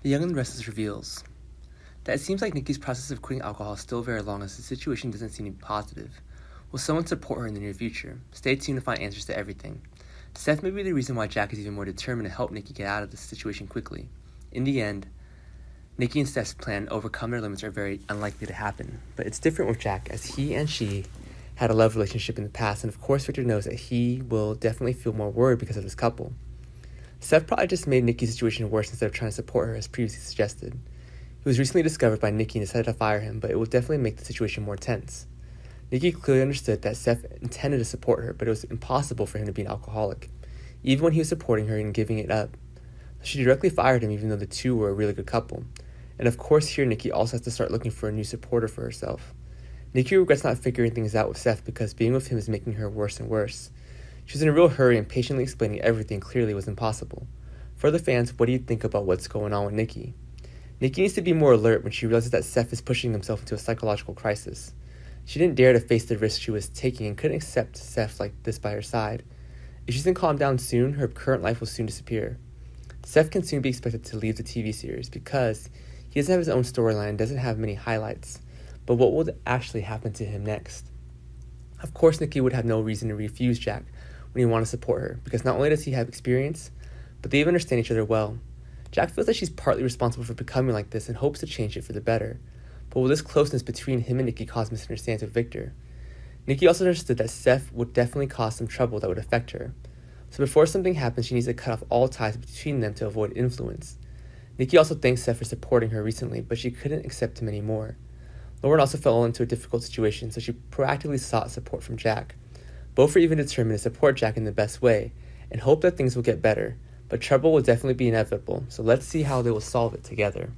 The Young and the Restless reveals that it seems like Nikki's process of quitting alcohol is still very long as the situation doesn't seem to be positive. Will someone support her in the near future? Stay tuned to find answers to everything. Seth may be the reason why Jack is even more determined to help Nikki get out of this situation quickly. In the end, Nikki and Seth's plan to overcome their limits are very unlikely to happen. But it's different with Jack, as he and she had a love relationship in the past, and of course Victor knows that he will definitely feel more worried because of this couple. Seth probably just made Nikki's situation worse instead of trying to support her as previously suggested. He was recently discovered by Nikki and decided to fire him, but it will definitely make the situation more tense. Nikki clearly understood that Seth intended to support her, but it was impossible for him to be an alcoholic, even when he was supporting her and giving it up. She directly fired him even though the two were a really good couple. And of course here Nikki also has to start looking for a new supporter for herself. Nikki regrets not figuring things out with Seth because being with him is making her worse and worse. She was in a real hurry and patiently explaining everything clearly was impossible. For the fans, what do you think about what's going on with Nikki? Nikki needs to be more alert when she realizes that Seth is pushing himself into a psychological crisis. She didn't dare to face the risk she was taking and couldn't accept Seth like this by her side. If she doesn't calm down soon, her current life will soon disappear. Seth can soon be expected to leave the TV series because he doesn't have his own storyline and doesn't have many highlights. But what will actually happen to him next? Of course, Nikki would have no reason to refuse Jack when he wanted to support her, because not only does he have experience, but they even understand each other well. Jack feels that she's partly responsible for becoming like this and hopes to change it for the better. But will this closeness between him and Nikki cause misunderstandings with Victor? Nikki also understood that Seth would definitely cause some trouble that would affect her. So before something happens, she needs to cut off all ties between them to avoid influence. Nikki also thanks Seth for supporting her recently, but she couldn't accept him anymore. Lauren also fell into a difficult situation, so she proactively sought support from Jack. Both were even determined to support Jack in the best way and hope that things will get better, but trouble will definitely be inevitable, so let's see how they will solve it together.